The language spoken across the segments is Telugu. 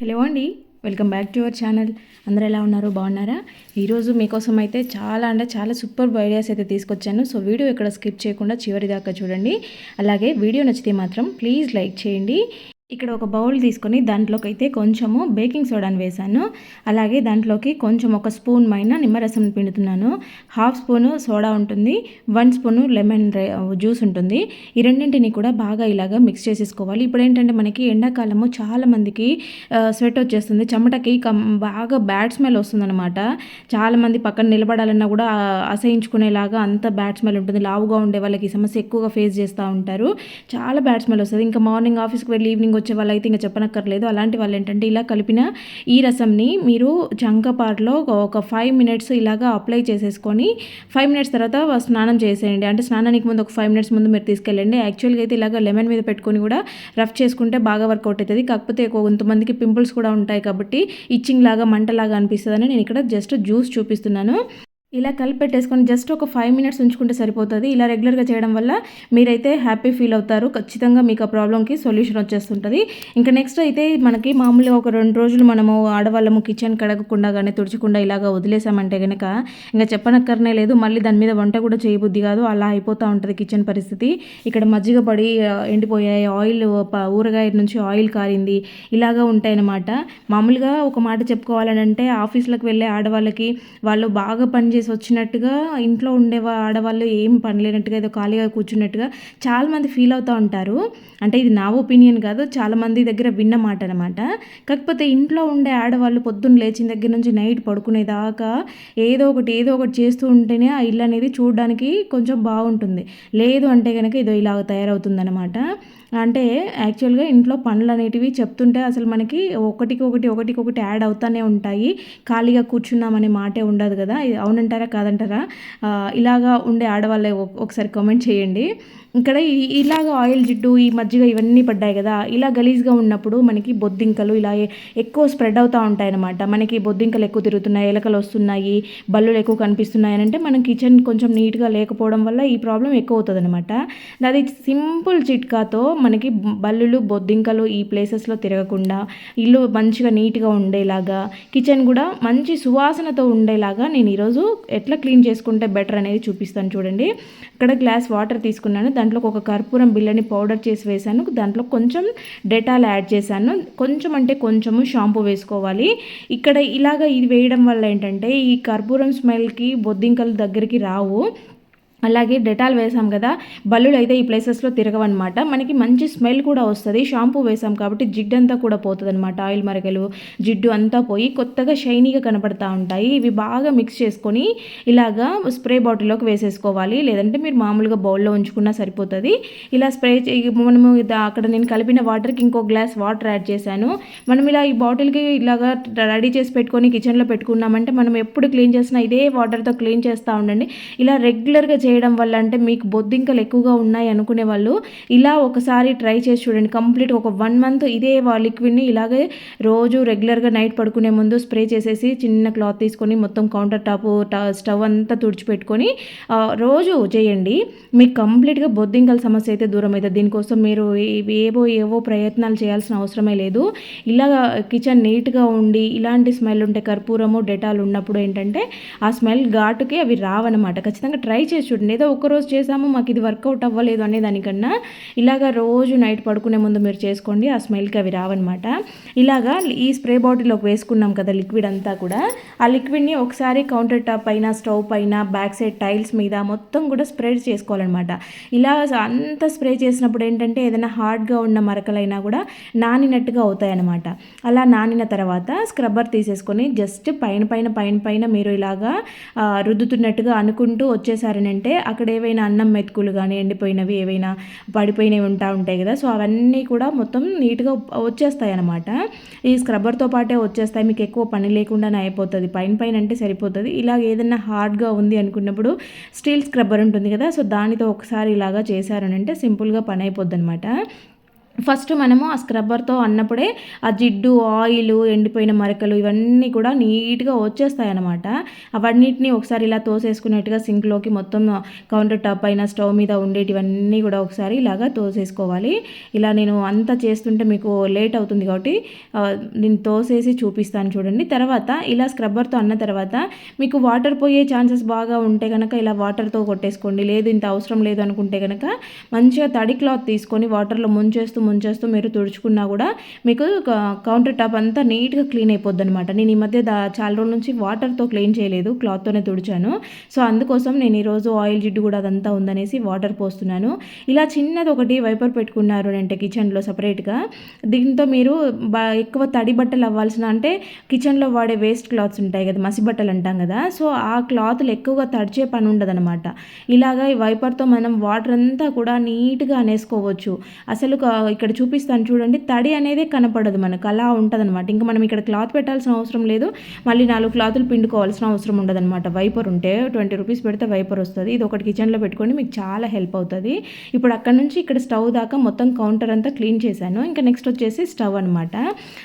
హలో అండి, welcome back to our channel. అందరూ ఎలా ఉన్నారు? బాగున్నారా? ఈరోజు మీకోసం అయితే చాలా సూపర్ ఐడియాస్ అయితే తీసుకొచ్చాను. సో వీడియో ఇక్కడ స్కిప్ చేయకుండా చివరి దాకా చూడండి. అలాగే వీడియో నచ్చితే మాత్రం ప్లీజ్ లైక్ చేయండి. ఇక్కడ ఒక బౌల్ తీసుకొని దాంట్లోకి అయితే కొంచెము బేకింగ్ సోడాని వేసాను. అలాగే దాంట్లోకి కొంచెం ఒక స్పూన్ మైన నిమ్మరసం పిండుతున్నాను. హాఫ్ స్పూను సోడా ఉంటుంది, 1 స్పూను లెమన్ జ్యూస్ ఉంటుంది. ఈ రెండింటిని కూడా బాగా ఇలాగా మిక్స్ చేసేసుకోవాలి. ఇప్పుడు ఏంటంటే మనకి ఎండాకాలము చాలామందికి స్వెట్ వచ్చేస్తుంది, చెమటకి బాగా బ్యాడ్ స్మెల్ వస్తుందన్నమాట. చాలామంది పక్కన నిలబడాలన్నా కూడా అసహించుకునేలాగా అంత బ్యాడ్ స్మెల్ ఉంటుంది. లావుగా ఉండే వాళ్ళకి ఈ సమస్య ఎక్కువగా ఫేస్ చేస్తూ ఉంటారు. చాలా బ్యాడ్ స్మెల్ వస్తుంది. ఇంకా మార్నింగ్ ఆఫీస్కి వెళ్ళి ఈవినింగ్ వచ్చే వాళ్ళైతే ఇంకా చెప్పనక్కర్లేదు. అలాంటి వాళ్ళు ఏంటంటే ఇలా కలిపిన ఈ రసంని మీరు చంకపాటులో ఒక 5 మినిట్స్ ఇలాగా అప్లై చేసేసుకొని 5 మినిట్స్ తర్వాత స్నానం చేసేయండి. అంటే స్నానానికి ముందు ఒక 5 మినిట్స్ ముందు మీరు తీసుకెళ్ళండి. యాక్చువల్గా అయితే ఇలాగ లెమన్ మీద పెట్టుకొని కూడా రఫ్ చేసుకుంటే బాగా వర్కౌట్ అవుతుంది. కాకపోతే కొంతమందికి పింపుల్స్ కూడా ఉంటాయి కాబట్టి ఇచ్చింగ్ లాగా మంటలాగా అనిపిస్తుందని నేను ఇక్కడ జస్ట్ జ్యూస్ చూపిస్తున్నాను. ఇలా కలిపి పెట్టేసుకొని జస్ట్ ఒక 5 మినిట్స్ ఉంచుకుంటే సరిపోతుంది. ఇలా రెగ్యులర్గా చేయడం వల్ల మీరైతే హ్యాపీ ఫీల్ అవుతారు. ఖచ్చితంగా మీకు ఆ ప్రాబ్లంకి సొల్యూషన్ వచ్చేస్తుంటుంది. ఇంకా నెక్స్ట్ అయితే మనకి మామూలుగా ఒక 2 రోజులు మనము ఆడవాళ్ళము కిచెన్ కడగకుండా కానీ తుడచకుండా ఇలాగా వదిలేసామంటే కనుక ఇంకా చెప్పనక్కరనే లేదు. మళ్ళీ దాని మీద వంట కూడా చేయబుద్ధి కాదు, అలా అయిపోతూ ఉంటుంది కిచెన్ పరిస్థితి. ఇక్కడ మజ్జిగ పడి ఎండిపోయాయి, ఆయిల్ ఊరగాయ నుంచి ఆయిల్ కారింది, ఇలాగా ఉంటాయన్నమాట. మామూలుగా ఒక మాట చెప్పుకోవాలని అంటే ఆఫీసులకు వెళ్ళే ఆడవాళ్ళకి వాళ్ళు బాగా పని చేసి వచ్చినట్టుగా ఇంట్లో ఉండే ఆడవాళ్ళు ఏం పని లేనట్టుగా ఏదో ఖాళీగా కూర్చున్నట్టుగా చాలామంది ఫీల్ అవుతూ ఉంటారు. అంటే ఇది నా ఒపీనియన్ కాదు, చాలామంది దగ్గర విన్న మాట అనమాట. కాకపోతే ఇంట్లో ఉండే ఆడవాళ్ళు పొద్దున్న లేచిన దగ్గర నుంచి నైట్ పడుకునేదాకా ఏదో ఒకటి చేస్తూ ఉంటేనే ఆ ఇల్లు అనేది చూడడానికి కొంచెం బాగుంటుంది. లేదు అంటే కనుక ఇదో ఇలాగ తయారవుతుందన్నమాట. అంటే యాక్చువల్గా ఇంట్లో పనులు అనేటివి చెప్తుంటే అసలు మనకి ఒకటికొకటి యాడ్ అవుతూనే ఉంటాయి. ఖాళీగా కూర్చున్నామనే మాటే ఉండదు కదా. అవునంటారా కాదంటారా? ఇలాగా ఉండే ఆడవాళ్ళే ఒకసారి కామెంట్ చేయండి. ఇక్కడ ఇలాగ ఆయిల్ జిడ్డు ఈ మజ్జిగ ఇవన్నీ పడ్డాయి కదా, ఇలా గలీజ్గా ఉన్నప్పుడు మనకి బొద్దింకలు ఇలా ఎక్కువ స్ప్రెడ్ అవుతూ ఉంటాయి అన్నమాట. మనకి బొద్దింకలు ఎక్కువ తిరుగుతున్నాయి, ఎలకలు వస్తున్నాయి, బల్లులు ఎక్కువ కనిపిస్తున్నాయి అంటే మనం కిచెన్ కొంచెం నీట్గా లేకపోవడం వల్ల ఈ ప్రాబ్లం ఎక్కువ అవుతుంది అనమాట. అది సింపుల్ చిట్కాతో మనకి బల్లులు బొద్దింకలు ఈ ప్లేసెస్లో తిరగకుండా ఇల్లు మంచిగా నీట్గా ఉండేలాగా, కిచెన్ కూడా మంచి సువాసనతో ఉండేలాగా నేను ఈరోజు ఎట్లా క్లీన్ చేసుకుంటే బెటర్ అనేది చూపిస్తాను చూడండి. ఇక్కడ గ్లాస్ వాటర్ తీసుకున్నాను, దాంట్లో ఒక కర్పూరం బిళ్ళని పౌడర్ చేసి వేసాను, దాంట్లో కొంచెం డెటాల్ యాడ్ చేశాను, కొంచెం అంటే కొంచెము షాంపూ వేసుకోవాలి. ఇక్కడ ఇలాగ ఇది వేయడం వల్ల ఏంటంటే ఈ కర్పూరం స్మెల్కి బొద్దింకలు దగ్గరికి రావు. అలాగే డెటాల్ వేసాం కదా, బల్లులు అయితే ఈ ప్లేసెస్లో తిరగవన్నమాట. మనకి మంచి స్మెల్ కూడా వస్తుంది. షాంపూ వేసాం కాబట్టి జిడ్డు అంతా కూడా పోతుంది అనమాట. ఆయిల్ మరకలు జిడ్డు అంతా పోయి కొత్తగా షైనీగా కనపడతా ఉంటాయి. ఇవి బాగా మిక్స్ చేసుకొని ఇలాగా స్ప్రే బాటిల్లోకి వేసేసుకోవాలి. లేదంటే మీరు మామూలుగా బౌల్లో ఉంచుకున్నా సరిపోతుంది. ఇలా స్ప్రే మనము అక్కడ నేను కలిపిన వాటర్కి ఇంకో గ్లాస్ వాటర్ యాడ్ చేశాను. మనం ఇలా ఈ బాటిల్కి ఇలాగా రెడీ చేసి పెట్టుకొని కిచెన్లో పెట్టుకున్నామంటే మనం ఎప్పుడు క్లీన్ చేసినా ఇదే వాటర్తో క్లీన్ చేస్తూ ఉండండి. ఇలా రెగ్యులర్గా చేయడం వల్ల అంటే మీకు బొద్దింకలు ఎక్కువగా ఉన్నాయి అనుకునే వాళ్ళు ఇలా ఒకసారి ట్రై చేసి చూడండి. కంప్లీట్ ఒక 1 మంత్ ఇదే లిక్విడ్ని ఇలాగే రోజు రెగ్యులర్గా నైట్ పడుకునే ముందు స్ప్రే చేసేసి చిన్న క్లాత్ తీసుకొని మొత్తం కౌంటర్ టాప్ స్టవ్ అంతా తుడిచిపెట్టుకొని రోజు చేయండి. మీకు కంప్లీట్గా బొద్దింకల సమస్య అయితే దూరం అవుతుంది. దీనికోసం మీరు ఏవో ప్రయత్నాలు చేయాల్సిన అవసరమే లేదు. ఇలా కిచెన్ నీట్గా ఉండి ఇలాంటి స్మెల్ ఉంటే కర్పూరము డెటాల్ ఉన్నప్పుడు ఏంటంటే ఆ స్మెల్ ఘాటుకి అవి రావన్నమాట. ఖచ్చితంగా ట్రై చేసి చూడండి. ఏదో ఒకరోజు చేసాము మాకు ఇది వర్కౌట్ అవ్వలేదు అనే దానికన్నా ఇలాగ రోజు నైట్ పడుకునే ముందు మీరు చేసుకోండి, ఆ స్మెల్కి అవి రావన్నమాట. ఇలాగా ఈ స్ప్రే బాటిల్లోకి వేసుకున్నాం కదా లిక్విడ్ అంతా కూడా, ఆ లిక్విడ్ని ఒకసారి కౌంటర్ టాప్ పైన, స్టవ్ పైన, బ్యాక్ సైడ్ టైల్స్ మీద మొత్తం కూడా స్ప్రే చేసుకోవాలన్నమాట. ఇలా అంత స్ప్రే చేసినప్పుడు ఏంటంటే ఏదైనా హార్డ్గా ఉన్న మరకలైనా కూడా నానినట్టుగా అవుతాయన్నమాట. అలా నానిన తర్వాత స్క్రబ్బర్ తీసేసుకొని జస్ట్ పైన మీరు ఇలాగా రుద్దుతున్నట్టుగా అనుకుంటూ వచ్చేసారనంటే అక్కడ ఏవైనా అన్నం మెతుకులు కానీ ఎండిపోయినవి ఏవైనా పడిపోయినవి ఉంటాయి కదా, సో అవన్నీ కూడా మొత్తం నీట్గా వచ్చేస్తాయి అన్నమాట. ఈ స్క్రబ్బర్తో పాటే వచ్చేస్తాయి, మీకు ఎక్కువ పని లేకుండానే అయిపోతుంది. పైన అంటే సరిపోతుంది. ఇలాగ ఏదైనా హార్డ్గా ఉంది అనుకున్నప్పుడు స్టీల్ స్క్రబ్బర్ ఉంటుంది కదా, సో దానితో ఒకసారి ఇలాగా చేశారనంటే సింపుల్గా పని అయిపోద్ది అనమాట. ఫస్ట్ మనము ఆ స్క్రబ్బర్తో అన్నప్పుడే ఆ జిడ్డు, ఆయిలు, ఎండిపోయిన మరకలు ఇవన్నీ కూడా నీట్‌గా వచ్చేస్తాయన్నమాట. అవన్నిటిని ఒకసారి ఇలా తోసేసుకున్నట్టుగా సింక్‌లోకి మొత్తం కౌంటర్ టాప్ పైన స్టవ్ మీద ఉండేటివన్నీ కూడా ఒకసారి ఇలాగా తోసేసుకోవాలి. ఇలా నేను అంతా చేస్తుంటే మీకు లేట్ అవుతుంది కాబట్టి నేను తోసేసి చూపిస్తాను చూడండి. తర్వాత ఇలా స్క్రబ్బర్తో అన్న తర్వాత మీకు వాటర్ పోయే ఛాన్సెస్ బాగా ఉంటే గనక ఇలా వాటర్‌తో కొట్టేసుకోండి. లేదు ఇంత అవసరం లేదు అనుకుంటే గనక మంచిగా తడి క్లాత్ తీసుకొని వాటర్‌లో ముంచేస్తూ మీరు తుడుచుకున్నా కూడా మీకు కౌంటర్ టాప్ అంతా నీట్‌గా క్లీన్ అయిపోద్ది అనమాట. నేను ఈ మధ్య చాలా రోజుల నుంచి వాటర్‌తో క్లీన్ చేయలేదు, క్లాత్తోనే తుడిచాను. సో అందుకోసం నేను ఈరోజు ఆయిల్ జిడ్డు కూడా అదంతా ఉందనేసి వాటర్ పోస్తున్నాను. ఇలా చిన్నది ఒకటి వైపర్ పెట్టుకున్నారు అంటే కిచెన్లో సపరేట్గా. దీంతో మీరు ఎక్కువ తడి బట్టలు అవ్వాల్సిన అంటే కిచెన్లో వాడే వేస్ట్ క్లాత్స్ ఉంటాయి కదా, మసి బట్టలు అంటాం కదా, సో ఆ క్లాత్లు ఎక్కువగా తడిచే పని ఉండదనమాట. ఇలాగా ఈ వైపర్తో మనం వాటర్ అంతా కూడా నీట్‌గా అనేసుకోవచ్చు. అసలు ఇక్కడ చూపిస్తాను చూడండి, తడి అనేది కనపడదు మనకు, అలా ఉంటుందన్నమాట. ఇంకా మనం ఇక్కడ క్లాత్ పెట్టాల్సిన అవసరం లేదు, మళ్ళీ 4 క్లాతులు పిండుకోవాల్సిన అవసరం ఉండదన్నమాట. వైపర్ ఉంటే 20 రూపీస్ పెడితే వైపర్ వస్తుంది. ఇది ఒకటి కిచెన్లో పెట్టుకొని మీకు చాలా హెల్ప్ అవుతుంది. ఇప్పుడు అక్కడ నుంచి ఇక్కడ స్టవ్ దాకా మొత్తం కౌంటర్ అంతా క్లీన్ చేశాను. ఇంకా నెక్స్ట్ వచ్చేసి స్టవ్ అనమాట.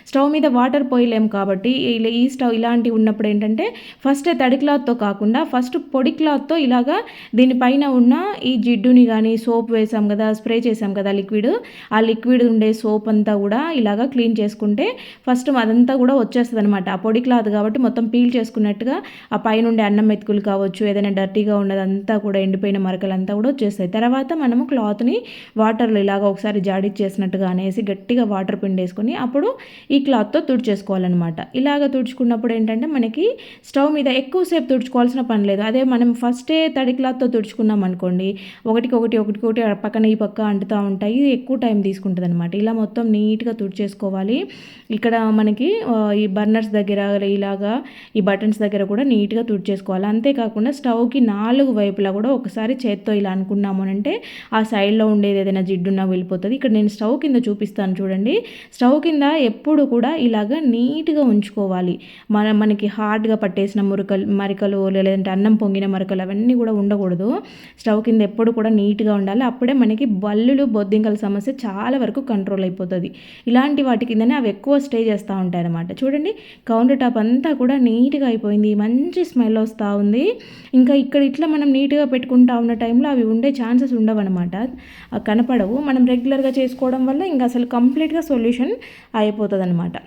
స్టవ్ మీద వాటర్ పోయలేము కాబట్టి ఈ స్టవ్ ఇలాంటివి ఉన్నప్పుడు ఏంటంటే ఫస్ట్ తడి క్లాత్తో కాకుండా ఫస్ట్ పొడి క్లాత్తో ఇలాగా దీనిపైన ఉన్న ఈ జిడ్డుని కానీ సోప్ వేసాం కదా, స్ప్రే చేసాం కదా లిక్విడ్, ఆ లిక్విడ్ ఉండే సోప్ అంతా కూడా ఇలాగా క్లీన్ చేసుకుంటే ఫస్ట్ అదంతా కూడా వచ్చేస్తుంది అనమాట. ఆ పొడి క్లాత్ కాబట్టి మొత్తం పీల్ చేసుకున్నట్టుగా ఆ పైనుండే అన్నం మెతుకులు కావచ్చు, ఏదైనా డర్టీగా ఉన్నదంతా కూడా ఎండిపోయిన మరకలంతా కూడా వచ్చేస్తాయి. తర్వాత మనము క్లాత్ని వాటర్లో ఇలాగ ఒకసారి జాడిచ్చేసినట్టుగా అనేసి గట్టిగా వాటర్ పిండేసుకొని అప్పుడు ఈ క్లాత్తో తుడిచేసుకోవాలన్నమాట. ఇలాగ తుడుచుకున్నప్పుడు ఏంటంటే మనకి స్టవ్ మీద ఎక్కువసేపు తుడుచుకోవాల్సిన పని లేదు. అదే మనం ఫస్టే తడి క్లాత్తో తుడుచుకున్నాం అనుకోండి, ఒకటికొకటి పక్కన ఈ పక్క అంటుతూ ఉంటాయి, ఎక్కువ టైం తీసుకుంటుంది అనమాట. ఇలా మొత్తం నీట్గా తుడిచేసుకోవాలి. ఇక్కడ మనకి ఈ బర్నర్స్ దగ్గర ఇలాగా ఈ బటన్స్ దగ్గర కూడా నీట్గా తుడిచేసుకోవాలి. అంతేకాకుండా స్టవ్కి 4 వైపులా కూడా ఒకసారి చేత్తో ఇలా అనుకున్నాము అంటే ఆ సైడ్లో ఉండేది ఏదైనా జిడ్డున్నా వెళ్ళిపోతుంది. ఇక్కడ నేను స్టవ్ కింద చూపిస్తాను చూడండి. స్టవ్ కింద ఎప్పుడు కూడా ఇలాగా నీట్గా ఉంచుకోవాలి. మనకి హార్డ్గా పట్టేసిన మరికలు లేదంటే అన్నం పొంగిన మరకలు అవన్నీ కూడా ఉండకూడదు. స్టవ్ కింద ఎప్పుడు కూడా నీట్గా ఉండాలి. అప్పుడే మనకి బల్లులు, బొద్దింకల సమస్య చాలా వరకు కంట్రోల్ అయిపోతుంది. ఇలాంటి వాటి కిందనే అవి ఎక్కువ స్టే చేస్తూ ఉంటాయి అన్నమాట. చూడండి, కౌంటర్ టాప్ అంతా కూడా నీట్గా అయిపోయింది, మంచి స్మెల్ వస్తూ ఉంది. ఇంకా ఇక్కడ ఇట్లా మనం నీట్గా పెట్టుకుంటా ఉన్న టైంలో అవి ఉండే ఛాన్సెస్ ఉండవు అనమాట, కనపడవు. మనం రెగ్యులర్గా చేసుకోవడం వల్ల ఇంకా అసలు కంప్లీట్గా సొల్యూషన్ అయిపోతుంది అనమాట.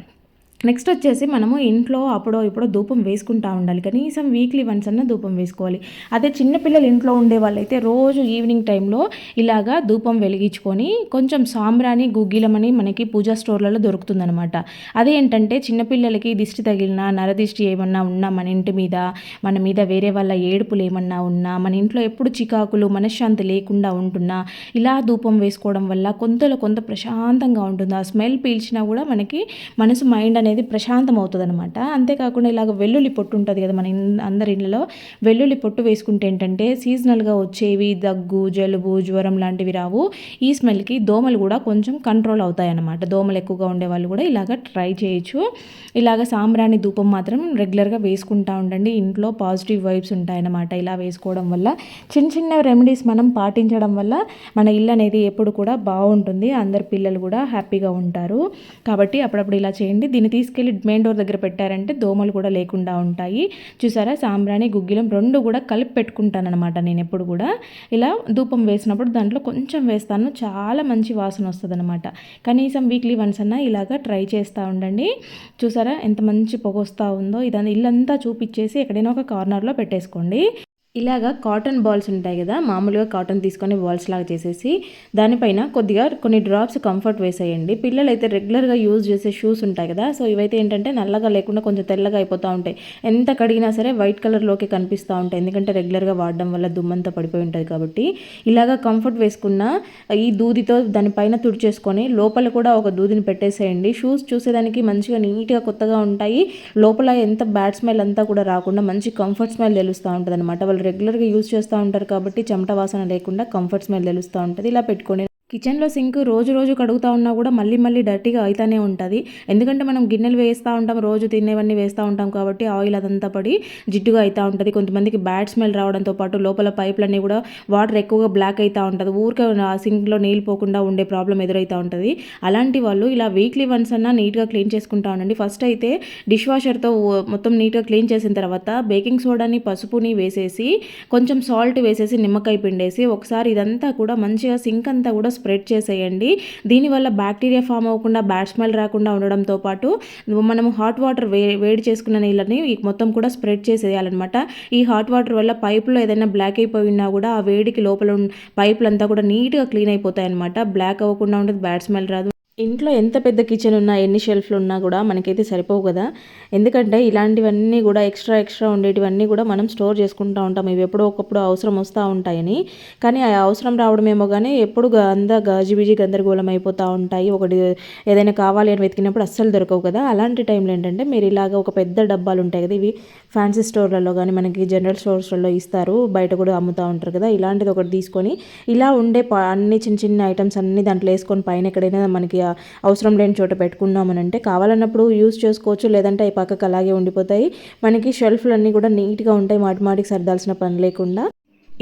నెక్స్ట్ వచ్చేసి మనము ఇంట్లో అప్పుడో ఇప్పుడో ధూపం వేసుకుంటూ ఉండాలి. కనీసం వీక్లీ వన్స్ అన్న ధూపం వేసుకోవాలి. అదే చిన్నపిల్లలు ఇంట్లో ఉండే వాళ్ళైతే రోజు ఈవినింగ్ టైంలో ఇలాగా ధూపం వెలిగించుకొని కొంచెం సాంబ్రాణి, గుగ్గిలమని మనకి పూజా స్టోర్లలో దొరుకుతుందనమాట. అదేంటంటే చిన్నపిల్లలకి దిష్టి తగిలినా, నరదిష్టి ఏమన్నా ఉన్నా, మన మీద వేరే వాళ్ళ ఏడుపులు ఏమన్నా ఉన్నా, మన ఇంట్లో ఎప్పుడు చికాకులు, మనశ్శాంతి లేకుండా ఉంటున్నా ఇలా ధూపం వేసుకోవడం వల్ల కొంత ప్రశాంతంగా ఉంటుంది. ఆ స్మెల్ పీల్చినా కూడా మనకి మనసు, మైండ్ అనేది ప్రశాంతం అవుతుంది అనమాట. అంతేకాకుండా ఇలాగ వెల్లుల్లి పొట్టు ఉంటుంది కదా మన అందరి ఇళ్ళలో, వెల్లుల్లి పొట్టు వేసుకుంటే ఏంటంటే సీజనల్గా వచ్చేవి దగ్గు, జలుబు, జ్వరం లాంటివి రావు. ఈ స్మెల్కి దోమలు కూడా కొంచెం కంట్రోల్ అవుతాయి అన్నమాట. దోమలు ఎక్కువగా ఉండే వాళ్ళు కూడా ఇలాగ ట్రై చేయొచ్చు. ఇలాగ సాంబ్రాణి ధూపం మాత్రం రెగ్యులర్గా వేసుకుంటూ ఉండండి. ఇంట్లో పాజిటివ్ వైబ్స్ ఉంటాయన్నమాట. ఇలా వేసుకోవడం వల్ల చిన్న రెమెడీస్ మనం పాటించడం వల్ల మన ఇల్లు అనేది ఎప్పుడు కూడా బాగుంటుంది. అందరి పిల్లలు కూడా హ్యాపీగా ఉంటారు. కాబట్టి అప్పుడప్పుడు ఇలా చేయండి. దీన్ని తీసుకెళ్ళి మెయిన్ డోర్ దగ్గర పెట్టారంటే దోమలు కూడా లేకుండా ఉంటాయి. చూసారా, సాంబ్రాణి, గుగ్గిలం 2 కూడా కలిపి పెట్టుకుంటాను అనమాట. నేను ఎప్పుడు కూడా ఇలా ధూపం వేసినప్పుడు దాంట్లో కొంచెం వేస్తాను, చాలా మంచి వాసన వస్తుంది అనమాట. కనీసం వీక్లీ వన్స్ అన్నా ఇలాగా ట్రై చేస్తూ ఉండండి. చూసారా ఎంత మంచి పొగ వస్తూ ఉందో. ఇదంతా ఇల్లంతా చూపించేసి ఎక్కడైనా ఒక కార్నర్లో పెట్టేసుకోండి. ఇలాగా కాటన్ బాల్స్ ఉంటాయి కదా, మామూలుగా కాటన్ తీసుకొని బాల్స్ లాగా చేసేసి దానిపైన కొద్దిగా కొన్ని డ్రాప్స్ కంఫర్ట్ వేసేయండి. పిల్లలు అయితే రెగ్యులర్గా యూజ్ చేసే షూస్ ఉంటాయి కదా, సో ఇవైతే ఏంటంటే నల్లగా లేకుండా కొంచెం తెల్లగా అయిపోతూ ఉంటాయి. ఎంత కడిగినా సరే వైట్ కలర్లోకి కనిపిస్తూ ఉంటాయి, ఎందుకంటే రెగ్యులర్గా వాడడం వల్ల దుమ్మంతా పడిపోయి ఉంటుంది కాబట్టి. ఇలాగా కంఫర్ట్ వేసుకున్న ఈ దూదితో దానిపైన తుడిచేసుకొని లోపల కూడా ఒక దూదిని పెట్టేసేయండి. షూస్ చూసేదానికి మంచిగా నీట్గా కొత్తగా ఉంటాయి. లోపల ఎంత బ్యాడ్ స్మెల్ అంతా కూడా రాకుండా మంచి కంఫర్ట్ స్మెల్ తెలుస్తూ ఉంటుంది అనమాట. వాళ్ళు రెగ్యులర్గా యూజ్ చేస్తూ ఉంటారు కాబట్టి చెమట వాసన లేకుండా కంఫర్ట్ స్మెల్ తెలుస్తూ ఉంటుంది. ఇలా పెట్టుకొని కిచెన్లో సింక్ రోజు రోజు కడుగుతూ ఉన్నా కూడా మళ్ళీ మళ్ళీ డర్టీగా అవుతానే ఉంటుంది. ఎందుకంటే మనం గిన్నెలు వేస్తూ ఉంటాం, రోజు తినేవన్నీ వేస్తూ ఉంటాం కాబట్టి ఆయిల్ అదంతా పడి జిడ్డుగా అవుతూ ఉంటుంది. కొంతమందికి బ్యాడ్ స్మెల్ రావడంతో పాటు లోపల పైపులన్నీ కూడా వాటర్ ఎక్కువగా బ్లాక్ అవుతూ ఉంటుంది. ఊరికే సింక్లో నీళ్ళు పోకుండా ఉండే ప్రాబ్లం ఎదురవుతూ ఉంటుంది. అలాంటి వాళ్ళు ఇలా వీక్లీ వన్స్ అన్నా నీట్గా క్లీన్ చేసుకుంటా ఉండండి. ఫస్ట్ అయితే డిష్ వాషర్తో మొత్తం నీట్గా క్లీన్ చేసిన తర్వాత బేకింగ్ సోడాని పసుపుని వేసేసి కొంచెం సాల్ట్ వేసేసి నిమ్మకాయ పిండేసి ఒకసారి ఇదంతా కూడా మంచిగా సింక్ అంతా కూడా స్ప్రెడ్ చేసేయండి. దీనివల్ల బ్యాక్టీరియా ఫామ్ అవ్వకుండా బ్యాడ్ స్మెల్ రాకుండా ఉండడంతో పాటు మనము హాట్ వాటర్ వేడి చేసుకున్న నీళ్ళని మొత్తం కూడా స్ప్రెడ్ చేసేయాలన్నమాట. ఈ హాట్ వాటర్ వల్ల పైపులో ఏదైనా బ్లాక్ అయిపోయినా కూడా ఆ వేడికి లోపల పైపులంతా కూడా నీట్గా క్లీన్ అయిపోతాయి అనమాట. బ్లాక్ అవ్వకుండా ఉంటుంది, బ్యాడ్ స్మెల్ రాదు. ఇంట్లో ఎంత పెద్ద కిచెన్ ఉన్నా, ఎన్ని షెల్ఫ్లు ఉన్నా కూడా మనకైతే సరిపోవు కదా. ఎందుకంటే ఇలాంటివన్నీ కూడా ఎక్స్ట్రా ఉండేటివన్నీ కూడా మనం స్టోర్ చేసుకుంటూ ఉంటాం. ఇవి ఎప్పుడో ఒకప్పుడు అవసరం వస్తూ ఉంటాయని. కానీ ఆ అవసరం రావడమేమో కానీ ఎప్పుడు అంతా గజిబిజి గందరగోళం అయిపోతూ ఉంటాయి. ఒకటి ఏదైనా కావాలి అని వెతికినప్పుడు అస్సలు దొరకవు కదా. అలాంటి టైంలో ఏంటంటే మీరు ఇలాగ ఒక పెద్ద డబ్బాలు ఉంటాయి కదా, ఇవి ఫ్యాన్సీ స్టోర్లలో కానీ మనకి జనరల్ స్టోర్స్లలో ఇస్తారు, బయట కూడా అమ్ముతూ ఉంటారు కదా. ఇలాంటిది ఒకటి తీసుకొని ఇలా ఉండే అన్ని చిన్న చిన్న ఐటమ్స్ అన్నీ దాంట్లో వేసుకొని పైన ఎక్కడైనా మనకి అవసరం లేని చోట పెట్టుకున్నామని అంటే కావాలన్నప్పుడు యూజ్ చేసుకోవచ్చు, లేదంటే అవి పక్కకు అలాగే ఉండిపోతాయి. మనకి షెల్ఫ్లు అన్నీ కూడా నీట్గా ఉంటాయి, మాటికి సర్దాల్సిన పని లేకుండా.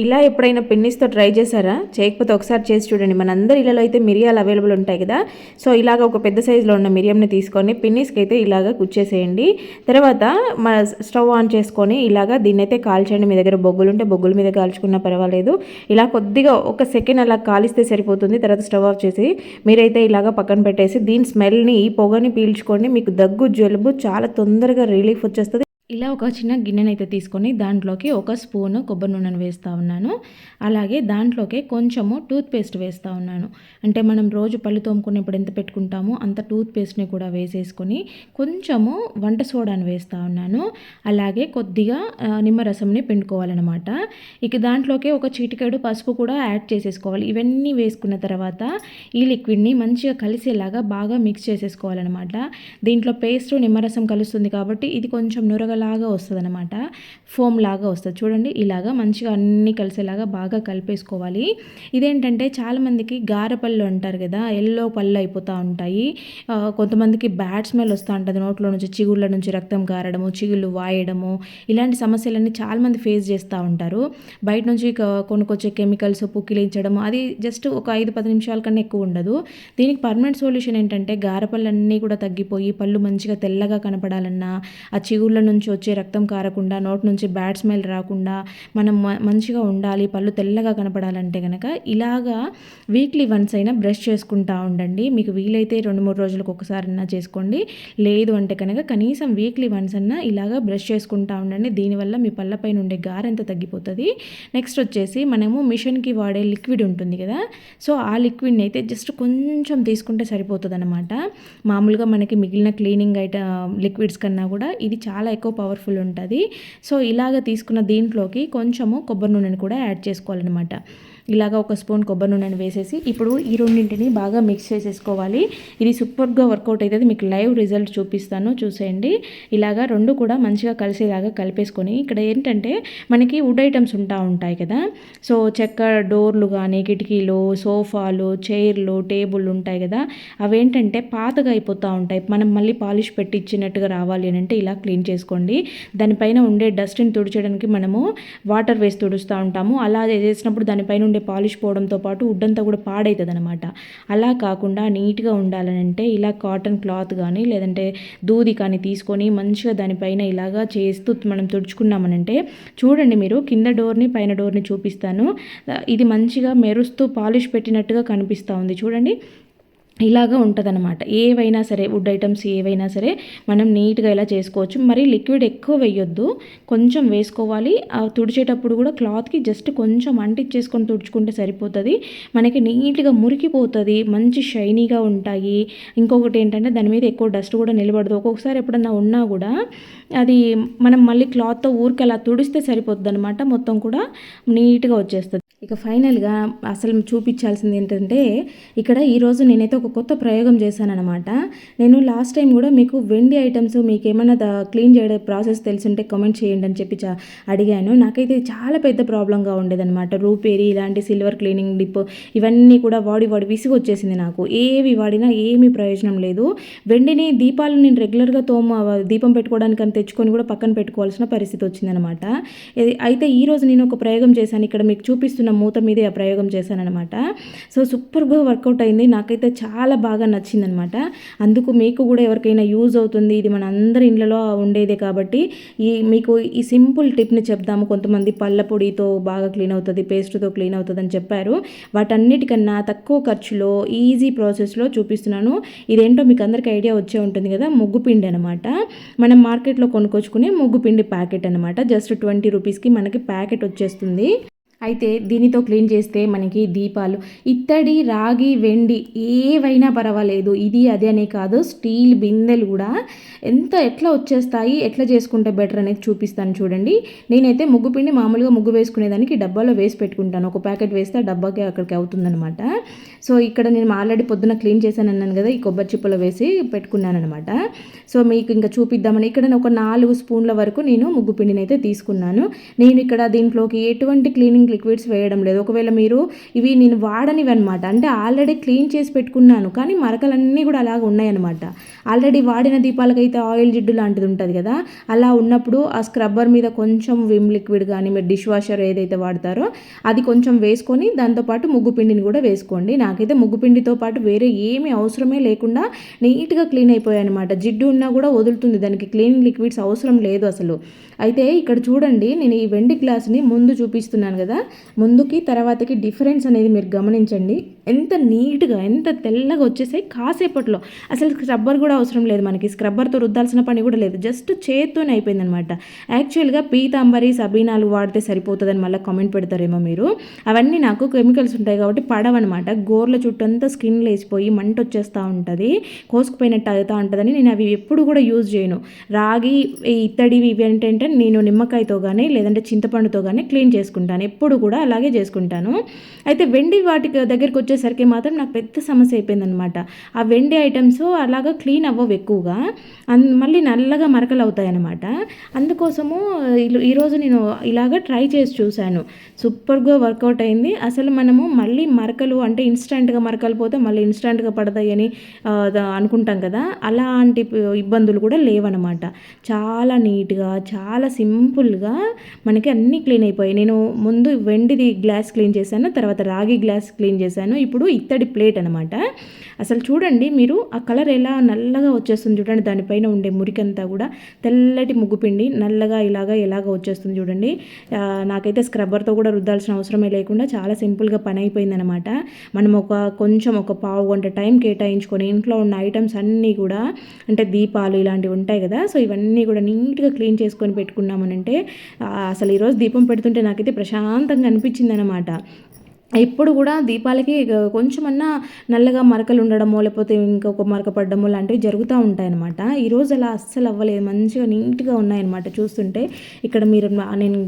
ఇలా ఎప్పుడైనా పిన్నిస్తో ట్రై చేశారా? చేయకపోతే ఒకసారి చేసి చూడండి. మనందరి ఇళ్ళలో అయితే మిరియాలు అవైలబుల్ ఉంటాయి కదా. సో ఇలాగ ఒక పెద్ద సైజులో ఉన్న మిరియంని తీసుకొని పిన్నిస్కి అయితే ఇలాగ కుచ్చేసేయండి. తర్వాత మన స్టవ్ ఆన్ చేసుకొని ఇలాగ దీన్ని అయితే కాల్చండి. మీ దగ్గర బొగ్గులు ఉంటే బొగ్గుల మీద కాల్చుకున్నా పర్వాలేదు. ఇలా కొద్దిగా ఒక సెకండ్ అలా కాలిస్తే సరిపోతుంది. తర్వాత స్టవ్ ఆఫ్ చేసి మీరైతే ఇలాగ పక్కన పెట్టేసి దీని స్మెల్ని, ఈ పొగని పీల్చుకొని మీకు దగ్గు జలుబు చాలా తొందరగా రిలీఫ్ వచ్చేస్తుంది. ఇలా ఒక చిన్న గిన్నెనైతే తీసుకొని దాంట్లోకి ఒక స్పూను కొబ్బరి నూనెను వేస్తూ ఉన్నాను. అలాగే దాంట్లోకి కొంచెము టూత్ పేస్ట్ వేస్తూ ఉన్నాను. అంటే మనం రోజు పళ్ళు తోముకునేప్పుడు ఎంత పెట్టుకుంటామో అంత టూత్ పేస్ట్ని కూడా వేసేసుకొని కొంచెము వంట సోడాని వేస్తూ ఉన్నాను. అలాగే కొద్దిగా నిమ్మరసంని పిండుకోవాలన్నమాట. ఇక దాంట్లోకి ఒక చిటికెడు పసుపు కూడా యాడ్ చేసేసుకోవాలి. ఇవన్నీ వేసుకున్న తర్వాత ఈ లిక్విడ్ని మంచిగా కలిసేలాగా బాగా మిక్స్ చేసేసుకోవాలన్నమాట. దీంట్లో పేస్ట్ నిమ్మరసం కలుస్తుంది కాబట్టి ఇది కొంచెం నురగలాగా వస్తుంది అనమాట, ఫోమ్ లాగా వస్తుంది. చూడండి ఇలాగా మంచిగా అన్నీ కలిసేలాగా బాగా కలిపేసుకోవాలి. ఇదేంటంటే చాలామందికి గారె పళ్ళు అంటారు కదా, ఎల్లో పళ్ళు అయిపోతూ ఉంటాయి. కొంతమందికి బ్యాడ్ స్మెల్ వస్తూ ఉంటుంది, నోట్లో నుంచి చిగుళ్ళ నుంచి రక్తం కారడము, చిగుళ్ళు వాయడము, ఇలాంటి సమస్యలన్నీ చాలామంది ఫేస్ చేస్తూ ఉంటారు. బయట నుంచి కొనుక్కొచ్చే కెమికల్స్ పుక్కిలించడము అది జస్ట్ ఒక 5-10 నిమిషాల కన్నా ఎక్కువ ఉండదు. దీనికి పర్మనెంట్ సొల్యూషన్ ఏంటంటే గారెపళ్ళన్నీ కూడా తగ్గిపోయి పళ్ళు మంచిగా తెల్లగా కనపడాలన్నా, ఆ చిగుళ్ళ నుంచి వచ్చే రక్తం కారకుండా, నోటి నుంచి బ్యాడ్ స్మెల్ రాకుండా మనం మంచిగా ఉండాలి, పళ్ళు తెల్లగా కనపడాలంటే కనుక ఇలాగా వీక్లీ వన్స్ అయినా బ్రష్ చేసుకుంటూ ఉండండి. మీకు వీలైతే 2-3 రోజులకు ఒకసారైనా చేసుకోండి. లేదు అంటే కనుక కనీసం వీక్లీ వన్స్ అన్నా ఇలాగా బ్రష్ చేసుకుంటూ ఉండండి. దీనివల్ల మీ పళ్ళపైన ఉండే గారంతా తగ్గిపోతుంది. నెక్స్ట్ వచ్చేసి మనము మిషన్కి వాడే లిక్విడ్ ఉంటుంది కదా, సో ఆ లిక్విడ్ని అయితే జస్ట్ కొంచెం తీసుకుంటే సరిపోతుంది అనమాట. మామూలుగా మనకి మిగిలిన క్లీనింగ్ లిక్విడ్స్ కన్నా కూడా ఇది చాలా ఎక్కువ పవర్ఫుల్ ఉంటుంది. సో ఇలాగ తీసుకున్న దీంట్లోకి కొంచెము కొబ్బరి నూనెని కూడా యాడ్ చేసుకోవాలన్నమాట. ఇలాగ ఒక స్పూన్ కొబ్బరి నూనెని వేసేసి ఇప్పుడు ఈ రెండింటిని బాగా మిక్స్ చేసేసుకోవాలి. ఇది సూపర్గా వర్కౌట్ అవుతుంది. మీకు లైవ్ రిజల్ట్ చూపిస్తాను, చూసేయండి. ఇలాగా రెండు కూడా మంచిగా కలిసేలాగా కలిపేసుకొని ఇక్కడ ఏంటంటే మనకి వుడ్ ఐటమ్స్ ఉంటాయి కదా, సో చెక్క డోర్లు కానీ, కిటికీలు, సోఫాలు, చైర్లు, టేబుల్ ఉంటాయి కదా, అవేంటంటే పాతగా అయిపోతూ ఉంటాయి. మనం మళ్ళీ పాలిష్ పెట్టి ఇచ్చినట్టుగా రావాలి అని అంటే ఇలా క్లీన్ చేసుకోండి. దానిపైన ఉండే డస్ట్ని తుడిచేయడానికి మనము వాటర్ వేసి తుడుస్తూ ఉంటాము. అలా చేసినప్పుడు దానిపైన ఉండే పాలిష్ పోవడంతో పాటు వుడ్ అంతా కూడా పాడవుతుంది అనమాట. అలా కాకుండా నీట్గా ఉండాలనంటే ఇలా కాటన్ క్లాత్ కానీ లేదంటే దూది కానీ తీసుకొని మంచిగా దానిపైన ఇలాగా చేస్తూ మనం తుడుచుకున్నామనంటే చూడండి, మీరు కింద డోర్ని పైన డోర్ని చూపిస్తాను, ఇది మంచిగా మెరుస్తూ పాలిష్ పెట్టినట్టుగా కనిపిస్తూ ఉంది చూడండి. ఇలాగా ఉంటుందన్నమాట. ఏవైనా సరే వుడ్ ఐటమ్స్ ఏవైనా సరే మనం నీట్గా ఇలా చేసుకోవచ్చు. మరి లిక్విడ్ ఎక్కువ వేయొద్దు, కొంచెం వేసుకోవాలి. తుడిచేటప్పుడు కూడా క్లాత్కి జస్ట్ కొంచెం అంటించేసుకొని తుడుచుకుంటే సరిపోతుంది. మనకి నీట్గా మురికిపోతుంది, మంచి షైనీగా ఉంటాయి. ఇంకొకటి ఏంటంటే దాని మీద ఎక్కువ డస్ట్ కూడా నిలబడదు. ఒక్కొక్కసారి ఎప్పుడన్నా ఉన్నా కూడా అది మనం మళ్ళీ క్లాత్తో ఊరికి అలా తుడిస్తే సరిపోతుంది అనమాట, మొత్తం కూడా నీట్గా వచ్చేస్తుంది. ఇక ఫైనల్గా అసలు చూపించాల్సింది ఏంటంటే ఇక్కడ ఈరోజు నేనైతే ఒక కొత్త ప్రయోగం చేశానన్నమాట. నేను లాస్ట్ టైం కూడా మీకు వెండి ఐటమ్స్ మీకు ఏమైనా క్లీన్ చేయడం ప్రాసెస్ తెలుసుంటే కామెంట్ చేయండి అని చెప్పి అడిగాను. నాకైతే చాలా పెద్ద ప్రాబ్లంగా ఉండేదన్నమాట. రూపేరి ఇలాంటి సిల్వర్ క్లీనింగ్ డిప్ ఇవన్నీ కూడా వాడి విసిగి వచ్చేసింది నాకు. ఏవి వాడినా ఏమీ ప్రయోజనం లేదు. వెండిని దీపాలు నేను రెగ్యులర్గా దీపం పెట్టుకోవడానికి అని తెచ్చుకొని కూడా పక్కన పెట్టుకోవాల్సిన పరిస్థితి వచ్చిందనమాట. అయితే ఈరోజు నేను ఒక ప్రయోగం చేశాను. ఇక్కడ మీకు చూపిస్తున్న మూత మీదే ఆ ప్రయోగం చేశానన్నమాట. సో సూపర్గా వర్కౌట్ అయింది. నాకైతే చాలా బాగా నచ్చిందనమాట. అందుకు మీకు కూడా ఎవరికైనా యూజ్ అవుతుంది. ఇది మన అందరి ఇంట్లో ఉండేదే కాబట్టి మీకు ఈ సింపుల్ టిప్ని చెప్దాము. కొంతమంది పళ్ళ పొడితో బాగా క్లీన్ అవుతుంది, పేస్ట్తో క్లీన్ అవుతుంది అని చెప్పారు. వాటన్నిటికన్నా తక్కువ ఖర్చులో ఈజీ ప్రాసెస్లో చూపిస్తున్నాను. ఇదేంటో మీకు అందరికీ ఐడియా వచ్చే ఉంటుంది కదా, ముగ్గు పిండి అనమాట. మనం మార్కెట్లో కొనుక్కొచ్చుకునే ముగ్గు పిండి ప్యాకెట్ అనమాట. జస్ట్ 20 రూపీస్కి మనకి ప్యాకెట్ వచ్చేస్తుంది. అయితే దీనితో క్లీన్ చేస్తే మనకి దీపాలు ఇత్తడి, రాగి, వెండి ఏవైనా పర్వాలేదు. ఇది అది అనే కాదు, స్టీల్ బిందెలు కూడా ఎట్లా వచ్చేస్తాయి, ఎట్లా చేసుకుంటే బెటర్ అనేది చూపిస్తాను చూడండి. నేనైతే ముగ్గు పిండి మామూలుగా ముగ్గు వేసుకునేదానికి డబ్బాలో వేసి పెట్టుకుంటాను. ఒక ప్యాకెట్ వేస్తే ఆ డబ్బాకి అక్కడికి అవుతుందనమాట. సో ఇక్కడ నేను ఆల్రెడీ పొద్దున క్లీన్ చేశాను అన్నాను కదా, ఈ కొబ్బరి చిప్పలో వేసి పెట్టుకున్నాను అనమాట. సో మీకు ఇంకా చూపిద్దామని ఇక్కడ ఒక 4 స్పూన్ల వరకు నేను ముగ్గు పిండిని అయితే తీసుకున్నాను. నేను ఇక్కడ దీంట్లోకి ఎటువంటి క్లీనింగ్ లిక్విడ్స్ వేయడం లేదు. ఒకవేళ మీరు ఇవి నేను వాడనివి అనమాట, అంటే ఆల్రెడీ క్లీన్ చేసి పెట్టుకున్నాను కానీ మరకలన్నీ కూడా అలాగ ఉన్నాయన్నమాట. ఆల్రెడీ వాడిన దీపాలకైతే ఆయిల్ జిడ్డు లాంటిది ఉంటుంది కదా, అలా ఉన్నప్పుడు ఆ స్క్రబ్బర్ మీద కొంచెం విమ్ లిక్విడ్ కానీ మీరు డిష్ వాషర్ ఏదైతే వాడతారో అది కొంచెం వేసుకొని దాంతోపాటు ముగ్గు పిండిని కూడా వేసుకోండి. నాకైతే ముగ్గు పిండితో పాటు వేరే ఏమీ అవసరమే లేకుండా నీట్గా క్లీన్ అయిపోయాయి అనమాట. జిడ్డు ఉన్నా కూడా వదులుతుంది, దానికి క్లీనింగ్ లిక్విడ్స్ అవసరం లేదు అసలు. అయితే ఇక్కడ చూడండి, నేను ఈ వెండి గ్లాస్ని ముందు చూపిస్తున్నాను కదా, ముందుకి తర్వాతకి డిఫరెన్స్ అనేది మీరు గమనించండి. ఎంత నీట్గా ఎంత తెల్లగా వచ్చేసాయి కాసేపట్లో. అసలు స్క్రబ్బర్ కూడా అవసరం లేదు మనకి, స్క్రబ్బర్తో రుద్దాల్సిన పని కూడా లేదు, జస్ట్ చేత్తోనే అయిపోయిందనమాట. యాక్చువల్గా పీతాంబరి, సబీనాలు వాడితే సరిపోతుందని మళ్ళీ కామెంట్ పెడతారేమో మీరు. అవన్నీ నాకు కెమికల్స్ ఉంటాయి కాబట్టి పడవన్నమాట. గోర్ల చుట్టంతా స్కిన్ లేసిపోయి మంట వచ్చేస్తూ ఉంటుంది, కోసుకుపోయినట్టు అవుతూ ఉంటుందని నేను అవి ఎప్పుడు కూడా యూజ్ చేయను. రాగి, ఇత్తడివి ఇవి ఏంటంటే నేను నిమ్మకాయతో కానీ లేదంటే చింతపండుతో కానీ క్లీన్ చేసుకుంటాను, ఎప్పుడు కూడా అలాగే చేసుకుంటాను. అయితే వెండి వాటి దగ్గరికి వచ్చేసరికి మాత్రం నాకు పెద్ద సమస్య అయిపోయిందనమాట. ఆ వెండి ఐటమ్స్ అలాగా క్లీన్ అవ్వవు ఎక్కువగా, మళ్ళీ నల్లగా మరకలు అవుతాయి అన్నమాట. అందుకోసము ఈరోజు నేను ఇలాగ ట్రై చేసి చూశాను, సూపర్గా వర్కౌట్ అయింది. అసలు మనము మళ్ళీ మరకలు అంటే ఇన్స్టెంట్గా మరకలు పోతే మళ్ళీ ఇన్స్టెంట్గా పడతాయని అనుకుంటాం కదా, అలాంటి ఇబ్బందులు కూడా లేవన్నమాట. చాలా నీట్గా చాలా సింపుల్గా మనకి అన్నీ క్లీన్ అయిపోయాయి. నేను ముందు వెండిది గ్లాస్ క్లీన్ చేశాను, తర్వాత రాగి గ్లాస్ క్లీన్ చేశాను, ఇప్పుడు ఇత్తడి ప్లేట్ అనమాట. అసలు చూడండి మీరు, ఆ కలర్ ఎలా నల్లగా వచ్చేస్తుంది చూడండి, దానిపైన ఉండే మురికంతా కూడా తెల్లటి ముగ్గు పిండి నల్లగా ఎలాగ వచ్చేస్తుంది చూడండి. నాకైతే స్క్రబ్బర్తో కూడా రుద్దాల్సిన అవసరమే లేకుండా చాలా సింపుల్గా పని అయిపోయిందనమాట. మనం ఒక పావు గంట టైం కేటాయించుకొని ఇంట్లో ఉన్న ఐటమ్స్ అన్నీ కూడా, అంటే దీపాలు ఇలాంటివి ఉంటాయి కదా, సో ఇవన్నీ కూడా నీట్గా క్లీన్ చేసుకొని పెట్టుకున్నామనంటే అసలు ఈరోజు దీపం పెడుతుంటే నాకైతే ప్రశాంతంగా అనిపించింది అనమాట. ఎప్పుడు కూడా దీపాలకి కొంచెమన్నా నల్లగా మరకలు ఉండడమో లేకపోతే ఇంకొక మరక పడ్డమో లాంటివి జరుగుతూ ఉంటాయన్నమాట. ఈరోజు అలా అస్సలు అవ్వలేదు, మంచిగా నీట్గా ఉన్నాయన్నమాట. చూస్తుంటే ఇక్కడ మీరు నేను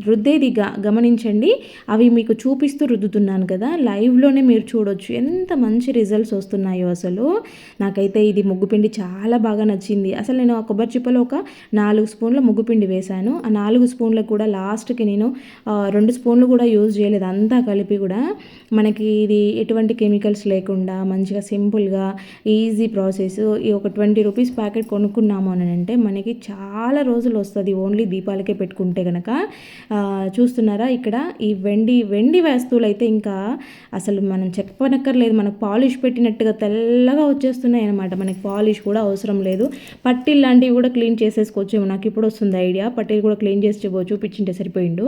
రుద్దేది గమనించండి, అవి మీకు చూపిస్తూ రుద్దుతున్నాను కదా, లైవ్లోనే మీరు చూడొచ్చు ఎంత మంచి రిజల్ట్స్ వస్తున్నాయో. అసలు నాకైతే ఇది ముగ్గుపిండి చాలా బాగా నచ్చింది. అసలు నేను ఆ కొబ్బరి చిప్పలో ఒక 4 స్పూన్ల ముగ్గుపిండి వేశాను. ఆ 4 స్పూన్లకు కూడా లాస్ట్కి నేను 2 స్పూన్లు కూడా యూజ్ చేయలేదు, అంతా కలిపి కూడా మనకి ఇది ఎటువంటి కెమికల్స్ లేకుండా మంచిగా సింపుల్గా ఈజీ ప్రాసెస్. ఈ ఒక 20 రూపీస్ ప్యాకెట్ కొనుక్కున్నాము అని అంటే మనకి చాలా రోజులు వస్తుంది, ఓన్లీ దీపాలకే పెట్టుకుంటే కనుక. చూస్తున్నారా ఇక్కడ ఈ వెండి వస్తువులు అయితే ఇంకా అసలు మనం చెప్పనక్కర్లేదు, మనకు పాలిష్ పెట్టినట్టుగా తెల్లగా వచ్చేస్తున్నాయి అనమాట. మనకి పాలిష్ కూడా అవసరం లేదు. పట్టీలు లాంటివి కూడా క్లీన్ చేసేసుకోవచ్చు. నాకు ఇప్పుడు వస్తుంది ఐడియా, పట్టీలు కూడా క్లీన్ చేసి చూపించింటే సరిపోయిండు.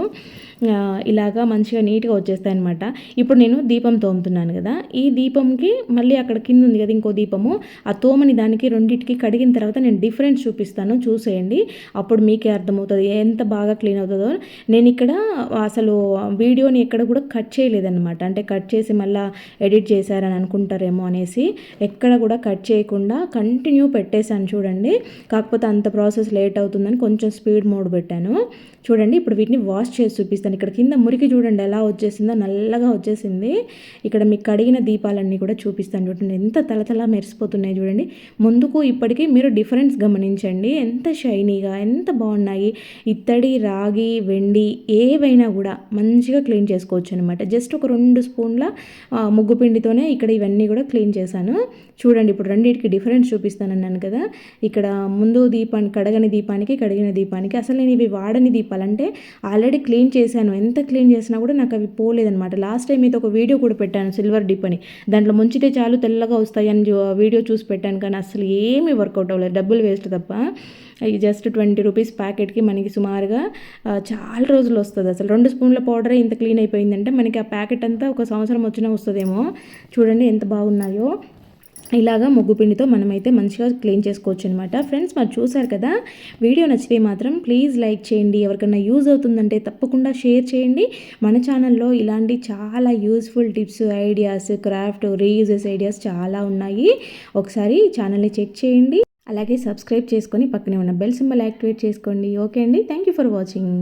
ఇలాగా మంచిగా నీట్గా వచ్చేస్తాయి అనమాట. అనమాట. ఇప్పుడు నేను దీపం తోముతున్నాను కదా, ఈ దీపంకి మళ్ళీ అక్కడ కింద ఉంది కదా ఇంకో దీపము, ఆ తోమని దానికి రెండింటికి కడిగిన తర్వాత నేను డిఫరెన్స్ చూపిస్తాను, చూసేయండి. అప్పుడు మీకే అర్థమవుతుంది ఎంత బాగా క్లీన్ అవుతుందో. నేను ఇక్కడ అసలు వీడియోని ఎక్కడ కూడా కట్ చేయలేదన్నమాట. అంటే కట్ చేసి మళ్ళీ ఎడిట్ చేశారని అనుకుంటారేమో అనేసి ఎక్కడ కూడా కట్ చేయకుండా కంటిన్యూ పెట్టేశాను చూడండి. కాకపోతే అంత ప్రాసెస్ లేట్ అవుతుందని కొంచెం స్పీడ్ మోడ్ పెట్టాను. చూడండి ఇప్పుడు వీటిని వాష్ చేసి చూపిస్తాను. ఇక్కడ కింద మురికి చూడండి ఎలా వచ్చేసిందో, నల్లగా వచ్చేసింది. ఇక్కడ మీకు కడిగిన దీపాలన్నీ కూడా చూపిస్తాను చూడండి, ఎంత తలతలా మెరిసిపోతున్నాయి చూడండి. ముందుకు ఇప్పటికీ మీరు డిఫరెన్స్ గమనించండి, ఎంత షైనీగా ఎంత బాగున్నాయి. ఇత్తడి, రాగి, వెండి ఏవైనా కూడా మంచిగా క్లీన్ చేసుకోవచ్చు అనమాట. జస్ట్ ఒక 2 స్పూన్ల ముగ్గు పిండితోనే ఇక్కడ ఇవన్నీ కూడా క్లీన్ చేశాను. చూడండి ఇప్పుడు రెండింటికి డిఫరెన్స్ చూపిస్తానన్నాను కదా. ఇక్కడ ముందు దీపానికి, కడిగిన దీపానికి అసలు నేను ఇవి వాడని దీపాలంటే ఆల్రెడీ క్లీన్ చేశాను. ఎంత క్లీన్ చేసినా కూడా నాకు అవి పోలేదనమాట. లాస్ట్ టైం అయితే ఒక వీడియో కూడా పెట్టాను సిల్వర్ డిప్ అని, దాంట్లో ముంచితే చాలు తెల్లగా వస్తాయి అని వీడియో చూసి పెట్టాను. కానీ అసలు ఏమీ వర్కౌట్ అవ్వలేదు, డబ్బులు వేస్ట్ తప్ప. ఇది జస్ట్ 20 రూపీస్ ప్యాకెట్కి మనకి సుమారుగా చాలా రోజులు వస్తుంది. అసలు 2 స్పూన్ల పౌడరే ఇంత క్లీన్ అయిపోయిందంటే మనకి ఆ ప్యాకెట్ అంతా ఒక సంవత్సరం వచ్చినా వస్తుందేమో. చూడండి ఎంత బాగున్నాయో. ఇలాగా ముగ్గు పిండితో మనమైతే మంచిగా క్లీన్ చేసుకోవచ్చు అనమాట. ఫ్రెండ్స్ మరి చూసారు కదా, వీడియో నచ్చితే మాత్రం ప్లీజ్ లైక్ చేయండి. ఎవరికైనా యూజ్ అవుతుందంటే తప్పకుండా షేర్ చేయండి. మన ఛానల్లో ఇలాంటి చాలా useful tips, ideas, craft, reuses ideas చాలా ఉన్నాయి. ఒకసారి ఛానల్ని చెక్ చేయండి. అలాగే సబ్స్క్రైబ్ చేసుకొని పక్కనే ఉన్న బెల్ సింబల్ యాక్టివేట్ చేసుకోండి. ఓకే అండి, థ్యాంక్ యూ ఫర్ వాచింగ్.